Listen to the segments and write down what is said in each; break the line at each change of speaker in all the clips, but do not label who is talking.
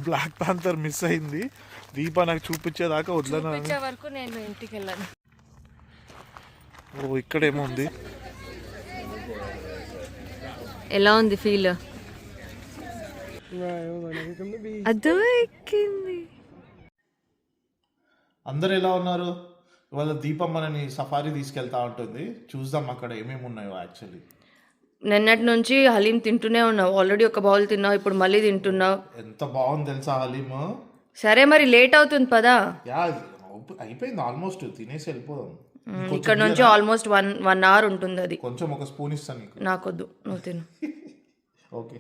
Black panther miss అయింది. దీప నాకు చూపించేదాకా వదలను.
వరకు నేను ఇంటికి వెళ్ళాను.
ఓ ఇక్కడేమో ఉంది.
ఎలా ఉంది ఫీల్? అదో ఎక్కింది.
అందరు ఎలా ఉన్నారు? ఇవాళ దీపం మనని సఫారీ తీసుకెళ్తా ఉంటుంది. చూద్దాం అక్కడ ఏమేమి ఉన్నాయో. యాక్చువల్లీ
నిన్నటి నుంచి హలీం తింటూనే ఉన్నావు. ఆల్రెడీ ఒక బౌల్ తిన్నావు, ఇప్పుడు మళ్ళీ తింటున్నావు.
ఎంత బాగుంది తెలుసా హలీం.
సరే మరి లేట్ అవుతుంది పదా.
అయిపోయింది ఆల్మోస్ట్, తినేసి వెళ్ళిపోదాం.
ఇక్కడ నుంచి ఆల్మోస్ట్ 1 hour ఉంటుంది. అది
కొంచెం ఒక స్పూన్ ఇస్తాను నీకు.
నాకొద్దు, నువ్వు తిను.
ఓకే.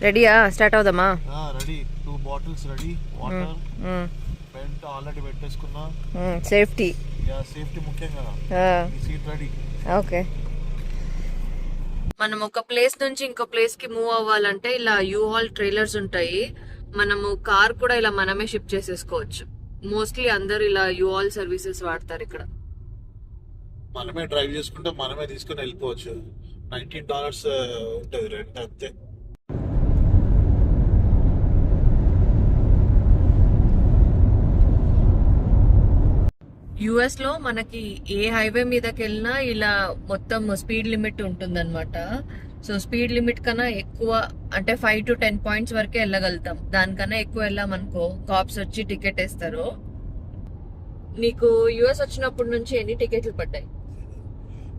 రెడీయా? స్టార్ట్ అవుదామా?
Ready. 2 bottles ready. Water paint already పెట్టేసుకున్నా.
సేఫ్టీ.
సేఫ్టీ ముఖ్యం కదా. Seat ready. ఓకే.
మనం ఒక ప్లేస్ నుంచి ఇంకో ప్లేస్ కి మూవ్ అవ్వాలంటే ఇలా యూహాల్ ట్రైలర్స్ ఉంటాయి. మనము కార్ కూడా ఇలా మనమే షిఫ్ట్ చేసేసుకోవచ్చు. మోస్ట్లీ అందరు ఇలా యూహాల్ సర్వీసెస్ వాడతారు. ఇక్కడ
మనమే డ్రైవ్ చేసుకుంటే మనమే తీసుకుని వెళ్ళిపోవచ్చు. $19 ఉంటుంది రెంట్ అంతే.
యుఎస్ లో మనకి ఏ హైవే మీదకి వెళ్ళినా ఇలా మొత్తం స్పీడ్ లిమిట్ ఉంటుందన్నమాట. సో స్పీడ్ లిమిట్ కన్నా ఎక్కువ అంటే 5 to 10 points వరకే వెళ్ళగలుగుతాం. దానికన్నా ఎక్కువ వెళ్ళామనుకో కాప్స్ వచ్చి టికెట్ వేస్తారు. నీకు యుఎస్ వచ్చినప్పటి నుంచి ఎన్ని టికెట్లు పడ్డాయి?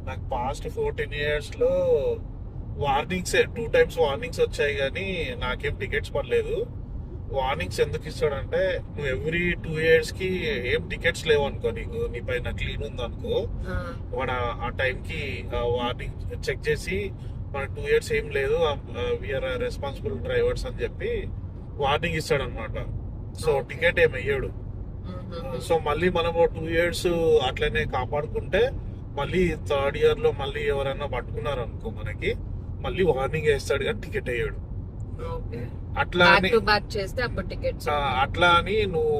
నాకు పాస్ట్ 14 years లో వార్నింగ్స్ 2 times వార్నింగ్స్ వచ్చాయి, కానీ నాకేం టికెట్స్ పడలేదు. వార్నింగ్స్ ఎందుకు ఇస్తాడంటే, నువ్వు ఎవ్రీ 2 years కి ఏం టికెట్స్ లేవు అనుకో, నీ పైన క్లీన్ ఉంది అనుకో, వాడు ఆ టైంకి వార్నింగ్ చెక్ చేసి మన 2 years ఏం లేదు, వీఆర్ రెస్పాన్సిబుల్ డ్రైవర్స్ అని చెప్పి వార్నింగ్ ఇస్తాడు అనమాట. సో టికెట్ ఏమి వెయ్యడు. సో మళ్ళీ మనం 2 years అట్లనే కాపాడుకుంటే మళ్ళీ 3rd year లో మళ్ళీ ఎవరైనా పట్టుకున్నారు అనుకో మనకి మళ్ళీ వార్నింగ్ వేస్తాడు, కానీ టికెట్ వేయడు. అట్లా అని నువ్వు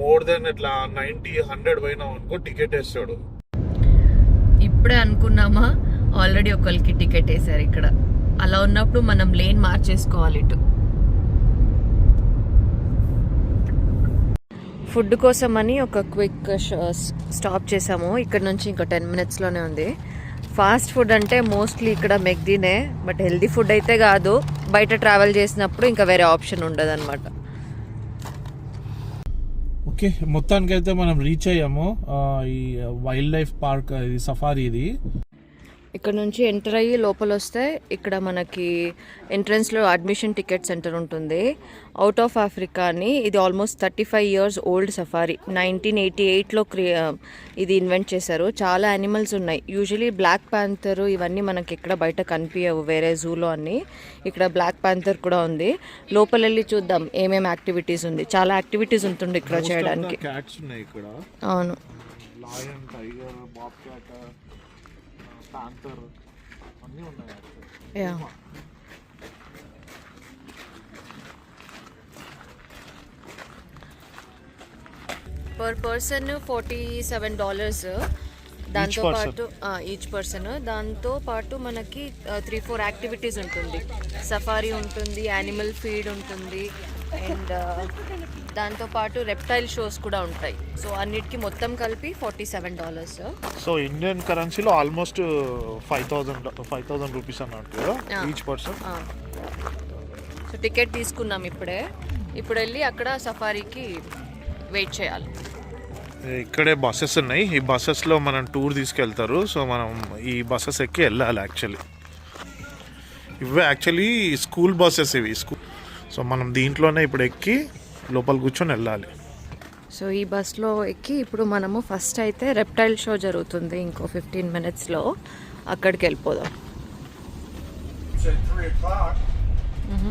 మోర్ దెన్ ఇట్లా 90-100 పోయినావు అనుకో టికెట్ వేస్తాడు.
ఇప్పుడే అనుకున్నామా, ఆల్రెడీ ఒకరికి టికెట్ వేసారు ఇక్కడ. అలా ఉన్నప్పుడు మనం లేన్ మార్చేసుకోవాలి. ఇటు ఫుడ్ కోసం అని ఒక క్విక్ స్టాప్ చేసాము. ఇక్కడ నుంచి ఇంకో 10 minutes లోనే ఉంది. ఫాస్ట్ ఫుడ్ అంటే మోస్ట్లీ ఇక్కడ మెక్డీనే, బట్ హెల్దీ ఫుడ్ అయితే కాదు. బయట ట్రావెల్ చేసినప్పుడు ఇంకా వేరే ఆప్షన్ ఉండదు అనమాట.
ఓకే, మొత్తానికి అయితే మనం రీచ్ అయ్యాము ఈ వైల్డ్ లైఫ్ పార్క్, ఇది సఫారీ. ఇది
ఇక్కడ నుంచి ఎంటర్ అయ్యి లోపల వస్తే ఇక్కడ మనకి ఎంట్రన్స్లో అడ్మిషన్ టికెట్ సెంటర్ ఉంటుంది. అవుట్ ఆఫ్ ఆఫ్రికా అని. ఇది ఆల్మోస్ట్ 35 years ఓల్డ్ సఫారీ. 1988లో ఇది ఇన్వెంట్ చేశారు. చాలా యానిమల్స్ ఉన్నాయి. యూజువలీ బ్లాక్ ప్యాంథర్ ఇవన్నీ మనకి ఇక్కడ బయట కనిపించవు వేరే జూలో అన్ని. ఇక్కడ బ్లాక్ ప్యాంథర్ కూడా ఉంది. లోపల వెళ్ళి చూద్దాం ఏమేమి యాక్టివిటీస్ ఉంది. చాలా యాక్టివిటీస్ ఉంటుంది ఇక్కడ చేయడానికి. అవును. పర్ పర్సన్ $47 దాంతో పాటు ఈచ్ పర్సన్. దాంతో పాటు మనకి 3-4 యాక్టివిటీస్ ఉంటుంది. సఫారీ ఉంటుంది, యానిమల్ ఫీడ్ ఉంటుంది, అండ్ దాంతో పాటు రెప్టైల్ షోస్ కూడా ఉంటాయి. సో అన్నిటికీ మొత్తం కలిపి $47.
సో ఇండియన్ కరెన్సీలో ఆల్మోస్ట్ 5,000 రూపీస్ అన్నట్టు ఈచ్ పర్సన్.
సో టికెట్ తీసుకున్నాం ఇప్పుడే. ఇప్పుడు వెళ్ళి అక్కడ సఫారీకి వెయిట్ చేయాలి.
ఇక్కడే బస్సెస్ ఉన్నాయి. ఈ బస్సెస్లో మనం టూర్ తీసుకెళ్తారు. సో మనం ఈ బస్సెస్ ఎక్కి వెళ్ళాలి. ఇవే యాక్చువల్లీ స్కూల్ బస్సెస్ ఇవి. సో మనం దీంట్లోనే ఇప్పుడు ఎక్కి లోపల కూర్చొని వెళ్ళాలి.
సో ఈ బస్లో ఎక్కి ఇప్పుడు మనము ఫస్ట్ అయితే రెప్టైల్ షో జరుగుతుంది ఇంకో 15 minutesలో. అక్కడికి వెళ్ళిపోదాం.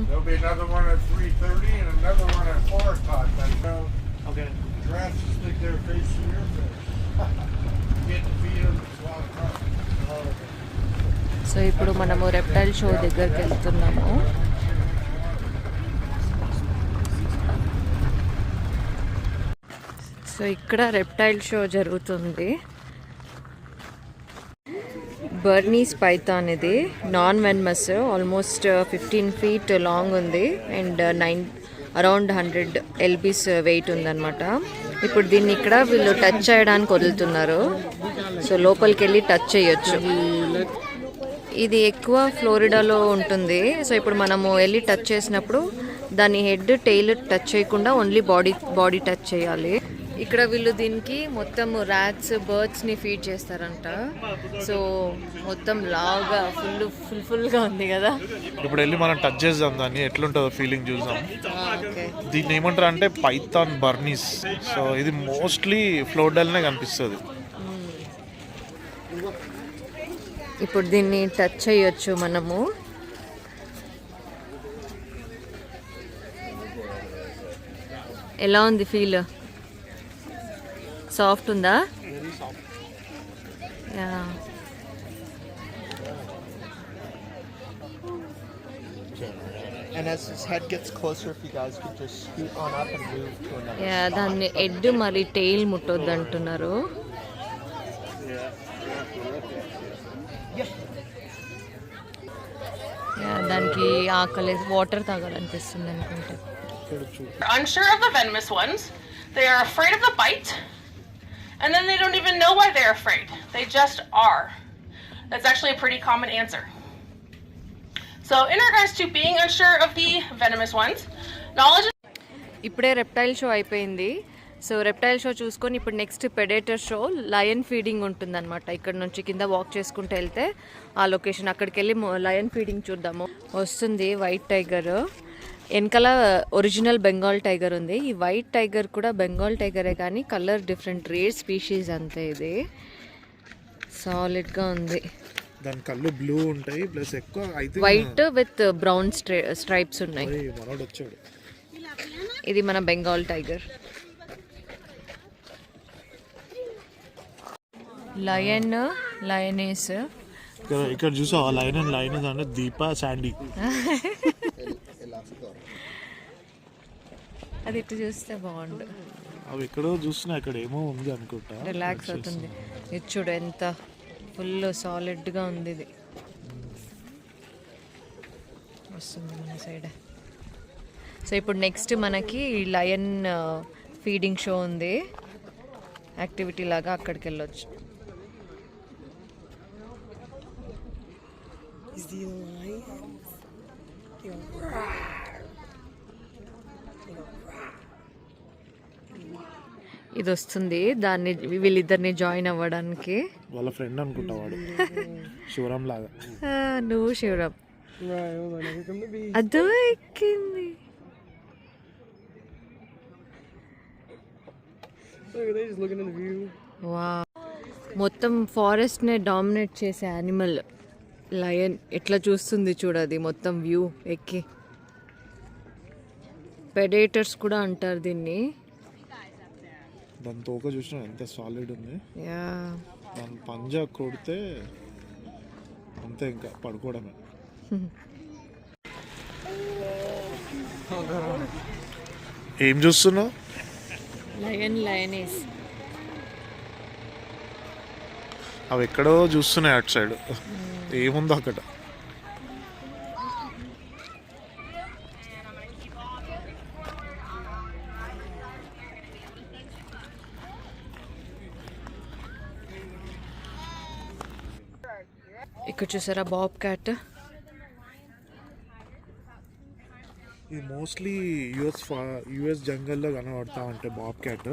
There'll be another one at 3:30 and another one at 4 o'clock. Okay. Giraffes stick their face in your face. Get to feed them and swallow it. So ఇప్పుడు మనము రెప్టైల్ షో దగ్గరికి వెళ్తున్నాము. So ఇక్కడ reptile show జరుగుతుంది. బర్నీస్ Python ఇది non venomous almost 15 feet long ఉంది and around 100 lbs wait ఉందన్నమాట. ఇప్పుడు దీన్ని ఇక్కడ వీళ్ళు టచ్ చేయడానికి వదులుతున్నారు, సో లోపలికి వెళ్ళి టచ్ చేయొచ్చు. ఇది ఎక్కువ ఫ్లోరిడాలో ఉంటుంది. సో ఇప్పుడు మనము వెళ్ళి టచ్ చేసినప్పుడు దాని హెడ్ టెయిల్ టచ్ చేయకుండా ఓన్లీ బాడీ టచ్ చేయాలి. ఇక్కడ వీళ్ళు దీనికి మొత్తం ర్యాట్స్ బర్డ్స్ని ఫీడ్ చేస్తారంట. సో మొత్తం లాగా ఫుల్గా ఉంది కదా.
ఇప్పుడు వెళ్ళి మనం టచ్ చేద్దాం, దాన్ని ఎట్లుంటుందో ఫీలింగ్ చూద్దాం.
ఓకే,
దీన్ని ఏమంటారు అంటే పైథాన్ బర్నీస్. సో ఇది మోస్ట్లీ ఫ్లోరిడాలోనే కనిపిస్తుంది.
ఇప్పుడు దీన్ని టచ్ చేయొచ్చు మనము. ఎలా ఉంది ఫీల్? సాఫ్ట్ ఉందా? Yeah.
And as his head gets closer, if you guys could just scoot on up and move to another
yeah, దాన్ని హెడ్ మరి టెయిల్ ముట్టొద్దు అంటున్నారు. యా, దానికి ఆకలి వాటర్ తాగాలనిపిస్తుంది అనుకుంటే.
Unsure of the venomous ones, they are afraid of the bite, and then they don't even know why they're afraid. They just are. That's actually a pretty common answer. So in regards to being unsure of the venomous ones, knowledge is...
ఇప్పుడే reptile show అయిపోయింది. So reptile show చూసుకొని ఇప్పుడు next పెడేటర్ show lion feeding ఉంటుందన్నమాట. ఇక్కడ నుంచి కింద walk చేసుకుంటూ వెళ్తే ఆ లొకేషన్, అక్కడికి వెళ్ళి లయన్ ఫీడింగ్ చూద్దాము. వస్తుంది వైట్ టైగర్, వెనకాల ఒరిజినల్ బెంగాల్ టైగర్ ఉంది. ఈ వైట్ టైగర్ కూడా బెంగాల్ టైగరే కానీ కలర్ డిఫరెంట్, రేర్ స్పీషీస్ అంతే. ఇది సాలిడ్గా ఉంది.
దాని కళ్ళు బ్లూ ఉంటాయి, ప్లస్ ఎక్కువ
వైట్ విత్ బ్రౌన్ స్ట్రైప్స్ ఉన్నాయి.
వచ్చాడు.
ఇది మన బెంగాల్ టైగర్. లయన్, లయనేస్.
ఇక్కడ చూసా లయన్ అంటే దీపా శాండీ.
అది ఇటు చూస్తే బాగుండు.
అవి ఎక్కడో చూస్తున్నా, ఇక్కడ ఏమో ఉంది అనుకుంటా.
రిలాక్స్ అవుతుంది. ఇది చూడు ఎంత ఫుల్ సాలిడ్గా ఉంది. ఇది వస్తుంది మన సైడ్. సో ఇప్పుడు నెక్స్ట్ మనకి లయన్ ఫీడింగ్ షో ఉంది, యాక్టివిటీ లాగా. అక్కడికి వెళ్ళొచ్చు. ఇది వస్తుంది, దాన్ని వీళ్ళిద్దరిని జాయిన్ అవ్వడానికి.
వాళ్ళ ఫ్రెండ్ అనుకుంటా వాడు, శివరాం లాగా.
నువ్వు శివరాం. అదో ఎక్కింది. వా, మొత్తం ఫారెస్ట్నే డామినేట్ చేసే యానిమల్ లయన్. ఎట్లా చూస్తుంది చూడది మొత్తం వ్యూ ఎక్కి. పెడేటర్స్ కూడా అంటారు దీన్ని.
దాని తోక చూసినా ఎంత సాలిడ్ ఉంది.
యా,
దాని పంజా కొడితే అంతే, ఇంకా పడుకోవడమే. ఏం చూస్తున్నావు?
లయన్, లయనేస్.
అవి ఎక్కడో చూస్తున్నాయి అటు సైడ్. ఏముందో అక్కడ?
ఇక్కడ చూసారా బాబ్ క్యాట్.
ఇది మోస్ట్లీ యుఎస్ జంగల్లో కనబడతా ఉంటాయి బాబ్ క్యాట్.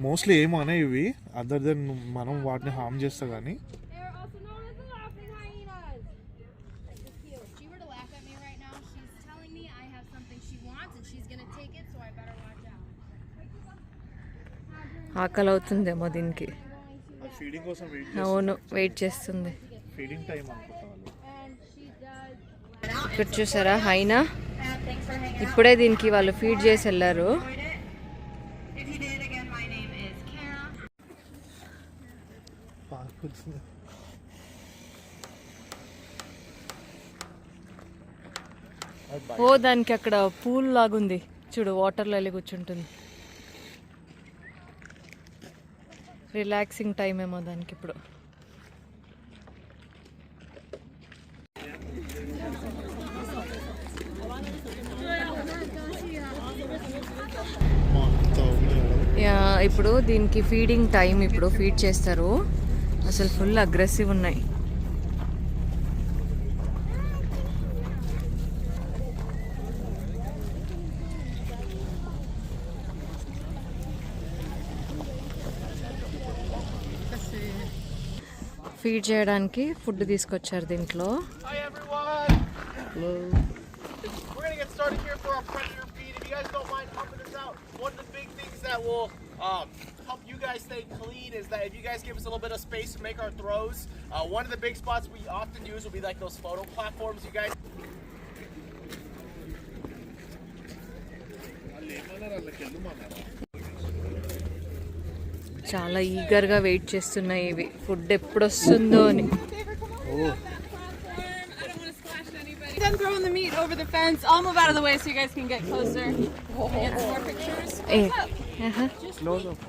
మోస్ట్లీ ఏమనే ఇవి, అదర్ దెన్ మనం వాటిని హార్మ్ చేస్తా కానీ.
ఆకలి అవుతుందేమో దీనికి.
ఫీడింగ్ కోసం
అవును, వెయిట్ చేస్తుంది.
ఫీడింగ్ టైం అనుకుంటా వాళ్ళు.
ఇక్కడ చూసారా హైనా, ఇప్పుడే దీనికి వాళ్ళు ఫీడ్ చేసి వెళ్ళారు. ఓ, దానికి అక్కడ పూల్ లాగుంది చూడు, వాటర్లో వెళ్ళి కూర్చుంటుంది. రిలాక్సింగ్ టైం ఏమో దానికి ఇప్పుడు. ఇప్పుడు దీనికి ఫీడింగ్ టైం, ఇప్పుడు ఫీడ్ చేస్తారు. అసలు ఫుల్ అగ్రెసివ్ ఉన్నాయి. ఫీడ్ చేయడానికి ఫుడ్ తీసుకొచ్చారు దీంట్లో.
Hi everyone. Hello. We're gonna get started here for our predator feed. If you guys don't mind helping us out, one of the big things that will help you guys stay clean is that if you guys give us a little bit of space to make our throws, one of the big spots we often use will be like those photo platforms. You guys.
చాలా ఈగర్గా wait చేస్తున్నాయి ఇవి, food ఎప్పుడు వస్తుందో అని.
Then throwing the meat over the fence. I'll move out of the way so you guys can get closer. Get some more pictures.
Close up.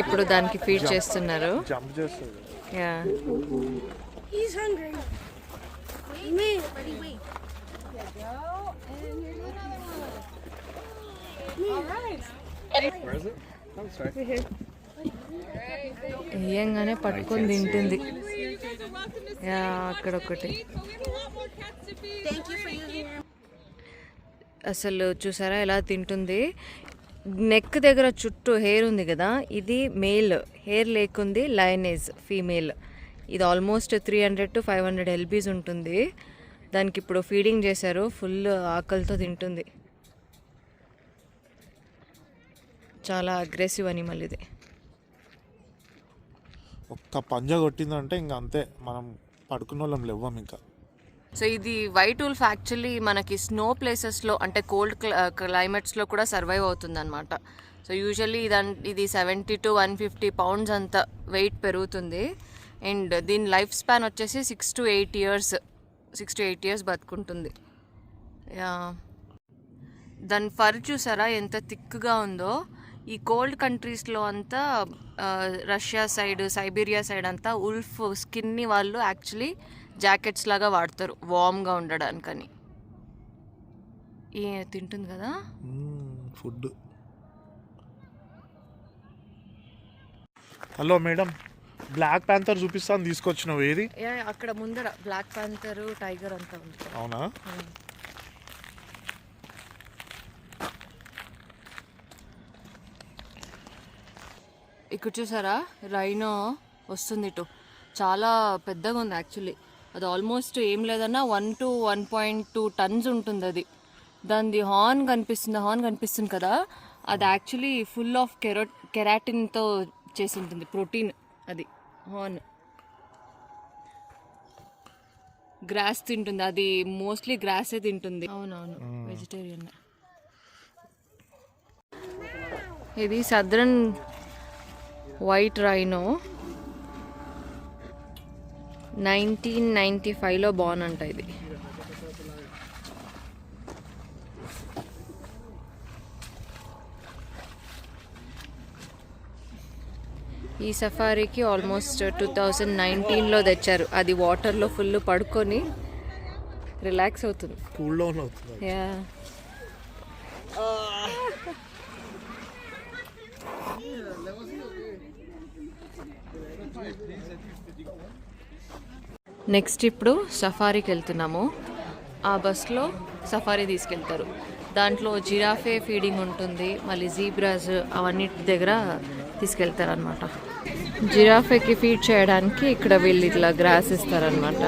ఇప్పుడు దానికి feed చేస్తున్నారు.
Jump చేస్తుంది.
Yeah,
He's hungry. Wait, buddy, wait. There you go. And here's another one. All right.
Where is it? Oh, sorry.
వేయంగానే పట్టుకొని తింటుంది. Yeah, అక్కడ ఒకటి.
Thank you for using your.
అసలు చూసారా ఎలా తింటుంది. నెక్ దగ్గర చుట్టూ హెయిర్ ఉంది కదా, ఇది మేల్. హెయిర్ లేకుంది లయనేజ్ ఫీమేల్. ఇది ఆల్మోస్ట్ 300 to 500 LBs ఉంటుంది. దానికి ఇప్పుడు ఫీడింగ్ చేశారు, ఫుల్ ఆకలితో తింటుంది. చాలా అగ్రెసివ్ అనిమల్ ఇది.
ఒక్క పంజా కొట్టిందంటే ఇంకా అంతే, మనం పడుకున్న వాళ్ళం లేవ్వం ఇంకా.
సో ఇది వైట్ వుల్ఫ్ యాక్చువల్లీ మనకి స్నో ప్లేసెస్లో, అంటే కోల్డ్ క్లైమేట్స్లో కూడా సర్వైవ్ అవుతుంది అనమాట. సో యూజువల్లీ ఇది 70 to 150 pounds అంత వెయిట్ పెరుగుతుంది. అండ్ దీని లైఫ్ స్పాన్ వచ్చేసి 6 to 8 years బతుకుంటుంది. దాని ఫర్ చూసారా ఎంత థిక్గా ఉందో. ఈ కోల్డ్ కంట్రీస్లో అంతా, రష్యా సైడ్, సైబీరియా సైడ్ అంతా ఉల్ఫ్ స్కిన్ని వాళ్ళు యాక్చువల్లీ జాకెట్స్ లాగా వాడతారు వార్మ్గా ఉండడానికని. తింటుంది కదా
food. Hello madam, black panther చూపిస్తాను తీసుకొచ్చినావు, ఏది?
అక్కడ ముందర బ్లాక్ ప్యాంథర్, టైగర్ అంతా ఉంది.
అవునా?
ఇక్కడ చూసారా రైనో వస్తుంది ఇటు. చాలా పెద్దగా ఉంది యాక్చువల్లీ. అది ఆల్మోస్ట్ ఏం లేదన్నా 1 to 1.2 tons ఉంటుంది అది. దానిది హార్న్ కనిపిస్తుంది కదా, అది యాక్చువల్లీ ఫుల్ ఆఫ్ కెరాటిన్తో చేసి ఉంటుంది, ప్రోటీన్ అది హార్న్. గ్రాస్ తింటుంది అది, మోస్ట్లీ గ్రాసే తింటుంది. అవునవును, వెజిటేరియన్. ఇది సదరన్ వైట్ రైనో 1995లో బాన్ అంట ఇది. ఈ సఫారీకి ఆల్మోస్ట్ 2019లో తెచ్చారు. అది వాటర్లో ఫుల్ పడుకొని రిలాక్స్ అవుతుంది,
కూల్ డౌన్ అవుతుంది.
యా. నెక్స్ట్ ఇప్పుడు సఫారీకి వెళ్తున్నాము. ఆ బస్లో సఫారీ తీసుకెళ్తారు. దాంట్లో జిరాఫే ఫీడింగ్ ఉంటుంది, మళ్ళీ జీబ్రాస్ అవన్నిటి దగ్గర తీసుకెళ్తారు అనమాట. జిరాఫేకి ఫీడ్ చేయడానికి ఇక్కడ వీళ్ళు ఇట్లా గ్రాస్ ఇస్తారనమాట.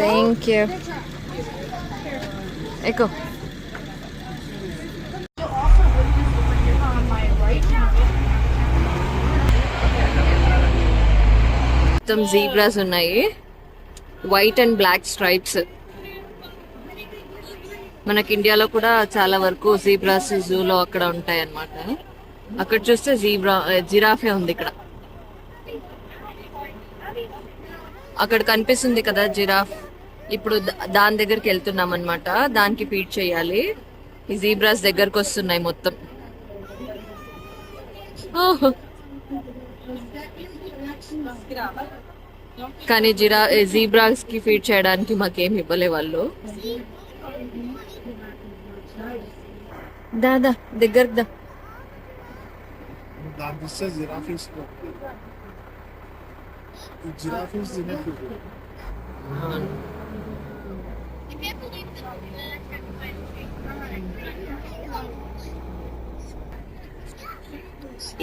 Thank you. ఎక్కువ మొత్తం జీబ్రాస్ ఉన్నాయి, వైట్ అండ్ బ్లాక్ స్ట్రైప్స్. మనకి ఇండియాలో కూడా చాలా వరకు జీబ్రాస్ జూలో అక్కడ ఉంటాయి అన్నమాట. అక్కడ చూస్తే జిరాఫే ఉంది ఇక్కడ. అక్కడ కనిపిస్తుంది కదా జిరాఫ్. ఇప్పుడు దాని దగ్గరికి వెళ్తున్నాం అనమాట, దానికి ఫీడ్ చేయాలి. ఈ జీబ్రాస్ దగ్గరకు వస్తున్నాయి మొత్తం. కానీ జీబ్రాస్ కి ఫీడ్ చేయడానికి మాకేం ఇవ్వలే వాళ్ళు. దాదా దగ్గరకు దా.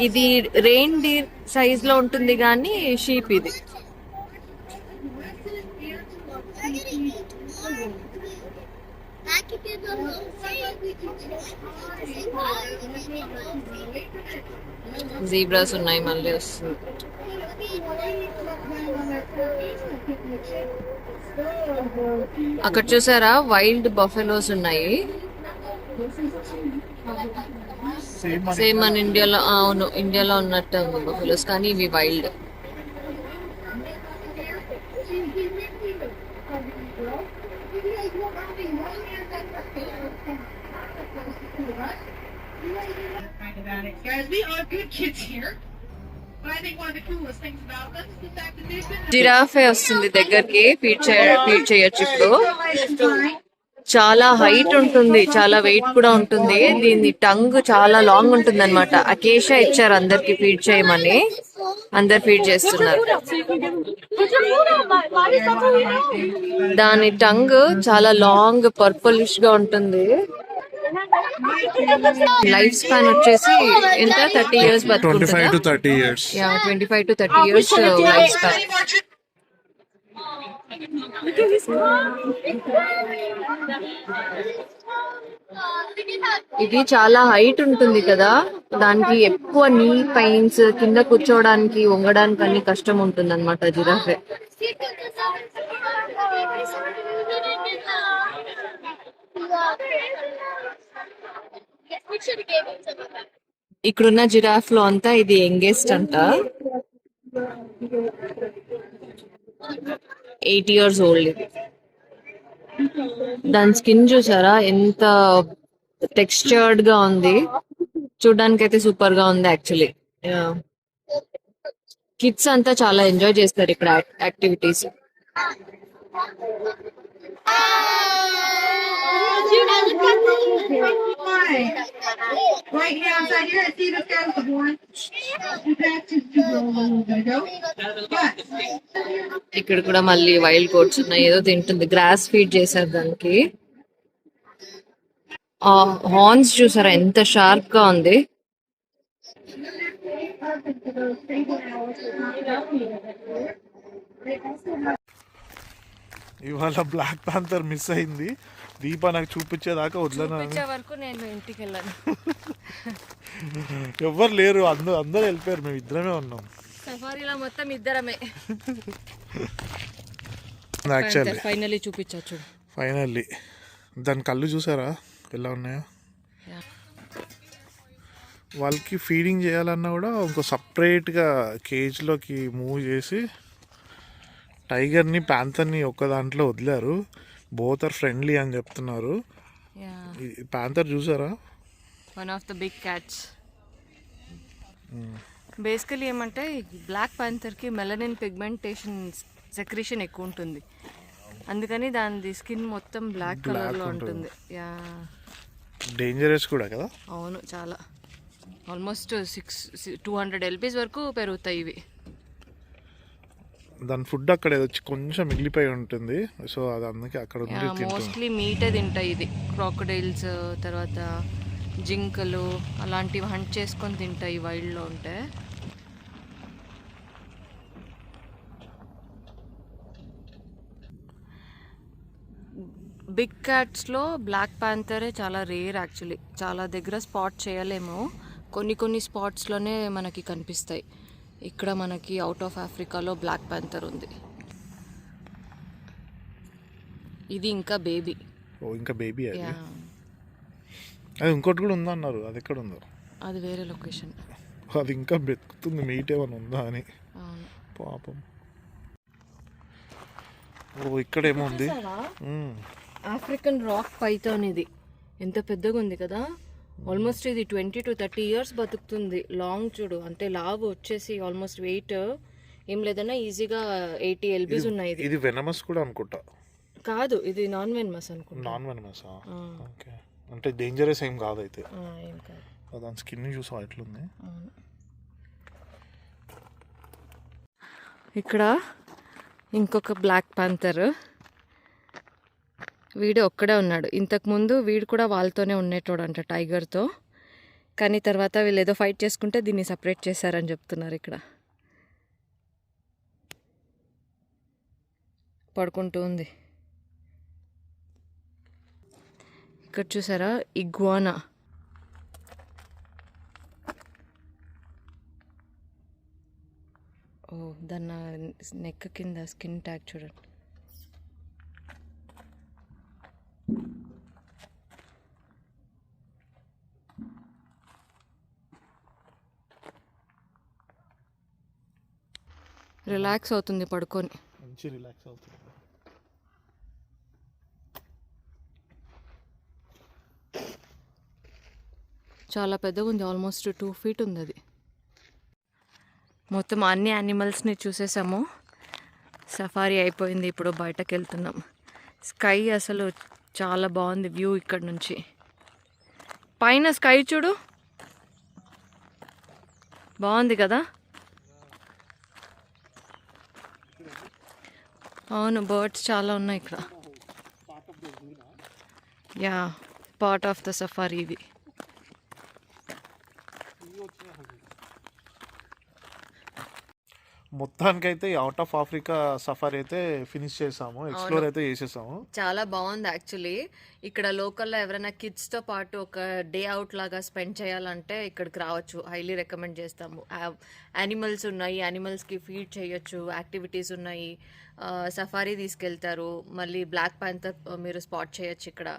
ఇది రెయిన్ డీర్ సైజ్ లో ఉంటుంది కానీ షీప్ ఇది. జీబ్రాస్ ఉన్నాయి మళ్ళీ వస్తుంది. అక్కడ చూసారా వైల్డ్ బఫెలోస్ ఉన్నాయి. సేమ్ మన ఇండియాలో, అవును ఇండియాలో ఉన్నట్టు బఫెలోస్ కానీ ఇవి wild.
Guys, we are good kids here. But I think one of the coolest things about us is the fact that they've been
జిరాఫే వస్తుంది దగ్గరికి. ఫీడ్ చేయొచ్చు ఇప్పుడు. చాలా హైట్ ఉంటుంది, చాలా వెయిట్ కూడా ఉంటుంది. దీని టంగ్ చాలా లాంగ్ ఉంటుంది అనమాట. అకేషా ఇచ్చారు అందరికి ఫీడ్ చేయమని, అందరు ఫీడ్ చేస్తున్నారు. దాని టంగ్ చాలా లాంగ్ పర్పులిష్ గా ఉంటుంది. లైఫ్ స్పాన్ వచ్చేసి ఎంత 30 years
25 to 30 years.
25 to 30 years life span. ఇది చాలా హైట్ ఉంటుంది కదా, దానికి ఎక్కువ నీ పెయిన్స్, కింద కూర్చోవడానికి వంగడానికి అన్ని కష్టం ఉంటుంది అనమాట జిరాఫే. ఇక్కడున్న జిరాఫ్ లో అంతా ఇది యంగెస్ట్ అంట. 8 years old. ఇది దాని స్కిన్ చూసారా ఎంత టెక్స్చర్డ్ గా ఉంది. చూడడానికి అయితే సూపర్ గా ఉంది యాక్చువల్లీ. కిడ్స్ అంతా చాలా ఎంజాయ్ చేస్తారు ఇక్కడ activities.
right here inside here. See this guy with the horn? That's just too low.
ఇక్కడ కూడా మళ్ళీ వైల్డ్ కోట్స్ ఉన్నాయి. ఏదో తింటుంది, గ్రాస్ ఫీడ్ చేశారు దానికి. హార్న్స్ చూసారా ఎంత షార్ప్ గా ఉంది.
ఇవాళ బ్లాక్ పాంథర్ మిస్ అయింది. దీప నాకు చూపించేదాకా వదలను.
వరకు నేను ఇంటికి వెళ్ళాను.
ఎవ్వరు లేరు, అందరూ వెళ్ళిపోయారు, మేము ఇద్దరమే ఉన్నాం.
సఫారీలో మొత్తం ఇద్దరమే.
Actually
finally చూపించచ్చు.
ఫైనల్లీ దాని కళ్ళు చూసారా ఎలా ఉన్నాయో. వాళ్ళకి ఫీడింగ్ చేయాలన్నా కూడా ఇంకో సపరేట్గా కేజ్లోకి మూవ్ చేసి టైగర్ని ప్యాంథర్ని ఒక్క దాంట్లో వదిలారు. బోత్ ఆర్ ఫ్రెండ్లీ అని చెప్తున్నారు. ప్యాంథర్ చూసారా,
one of the big cats. Basically ఏమంటే బ్లాక్ ప్యాంథర్కి మెలనిన్ పిగ్మెంటేషన్ సెక్రీషన్ ఎక్కువ ఉంటుంది, అందుకని దాని స్కిన్ మొత్తం బ్లాక్ కలర్లో ఉంటుంది.
డేంజరస్ కూడా కదా.
అవును, చాలా. ఆల్మోస్ట్ 200 LPs వరకు పెరుగుతాయి ఇవి.
దాని ఫుడ్ అక్కడ వచ్చి కొంచెం మిగిలిపోయి ఉంటుంది, సో అది అందుకే అక్కడ
మోస్ట్లీ మీటే తింటాయి. ఇది క్రాకడైల్స్, తర్వాత జింకలు అలాంటివి హంట్ చేసుకొని తింటాయి వైల్డ్లో ఉంటే. బిగ్ క్యాట్స్లో బ్లాక్ ప్యాంథరే చాలా రేర్ యాక్చువల్లీ. చాలా దగ్గర స్పాట్ చేయలేము, కొన్ని స్పాట్స్లోనే మనకి కనిపిస్తాయి. ఇక్కడ మనకి అవుట్ ఆఫ్ ఆఫ్రికాలో బ్లాక్ ప్యాంథర్ ఉంది. ఇది ఇంకా బేబీ.
ఇంకా బేబీ అది ఇంకోటి కూడా ఉందన్నారు, అది ఎక్కడ ఉందో.
అది వేరే లొకేషన్.
అది ఇంకా బతుకుతుంది, మీట్ ఏమైనా ఉందా అని. పాపం. ఓ ఇక్కడేమో ఉంది.
African rock Python. ఇది ఎంత పెద్దగా ఉంది కదా. ఆల్మోస్ట్ ఇది 20 to 30 years బతుకుతుంది. లాంగ్ చూడు, అంటే లావు వచ్చేసి ఆల్మోస్ట్ వెయిట్ ఏం లేదన్నా ఈజీగా 80 LBs ఉన్నాయి. ఇది
ఇది వెనమస్ కూడా అనుకుంటా.
కాదు, ఇది నాన్ వెనమస్ అనుకుంటా.
Non venomous. ఓకే, అంటే డేంజరస్ ఏం కాదు అయితే.
ఏం కాదు.
దాని స్కిన్ చూసా ఎట్లుంది.
ఇక్కడ ఇంకొక బ్లాక్ పాంథర్, వీడు ఒక్కడే ఉన్నాడు. ఇంతకుముందు వీడు కూడా వాళ్ళతోనే ఉండేటోడంట, టైగర్తో. కానీ తర్వాత వీళ్ళు ఏదో ఫైట్ చేసుకుంటే దీన్ని సపరేట్ చేశారని చెప్తున్నారు. ఇక్కడ పడుకుంటూ ఉంది. ఇక్కడ చూసారా ఇగ్వానా. ఓ, దాని నెక్ కింద స్కిన్ ట్యాగ్ చూడండి. రిలాక్స్ అవుతుంది పడుకొని.
మంచి రిలాక్స్ అవుతుంది.
చాలా పెద్దగా ఉంది, ఆల్మోస్ట్ 2 feet ఉంది అది. మొత్తం అన్ని యానిమల్స్ని చూసేసాము. సఫారీ అయిపోయింది, ఇప్పుడు బయటకు వెళ్తున్నాం. స్కై అసలు చాలా బాగుంది వ్యూ ఇక్కడ నుంచి. పైన స్కై చూడు, బాగుంది కదా. అవును, బర్డ్స్ చాలా ఉన్నాయి ఇక్కడ. Yeah, part of the safari ఇది.
మొత్తానికైతే అవుట్ ఆఫ్ ఆఫ్రికా సఫారీ అయితే ఫినిష్ చేసాము, ఎక్స్ప్లోర్ అయితే చేసేసాము.
చాలా బాగుంది యాక్చువల్లీ. ఇక్కడ లోకల్లో ఎవరైనా కిడ్స్తో పాటు ఒక డే అవుట్ లాగా స్పెండ్ చేయాలంటే ఇక్కడికి రావచ్చు. హైలీ రికమెండ్ చేస్తాము. యానిమల్స్ ఉన్నాయి, యానిమల్స్కి ఫీడ్ చేయొచ్చు, యాక్టివిటీస్ ఉన్నాయి. సఫారీ తీసుకెళ్తారు, మళ్ళీ బ్లాక్ పాంథర్ మీరు స్పాట్ చేయొచ్చు ఇక్కడ.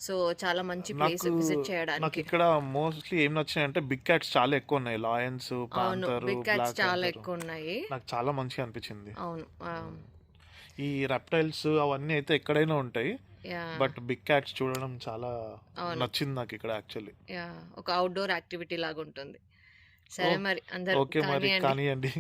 సో చాలా మంచి ప్లేస్ విజిట్
నాకు
చేయడానికి.
ఇక్కడ మోస్ట్లీ ఏం నచ్చాయి అంటే బిగ్ క్యాట్స్ చాలా ఎక్కువ ఉన్నాయి. లయన్స్,
అవును,
పాంథర్,
బిగ్ క్యాట్స్
బ్లాక్
చాలా
పాంథర్
ఎక్కువ ఉన్నాయి.
నాకు చాలా మంచిగా అనిపించింది.
అవును.
ఈ రెప్టైల్స్ అవన్నీ అయితే ఎక్కడైనా ఉంటాయి,
యా,
బట్ బిగ్ క్యాట్స్ చూడడం చాలా నచ్చింది నాకు ఇక్కడ యాక్చువల్లీ.
యా, ఒక అవుట్డోర్ యాక్టివిటీ లాగా ఉంటుంది. సరే మరి అందరూ
ఓకే మరి
కానివ్వండి.
కానివ్వండి.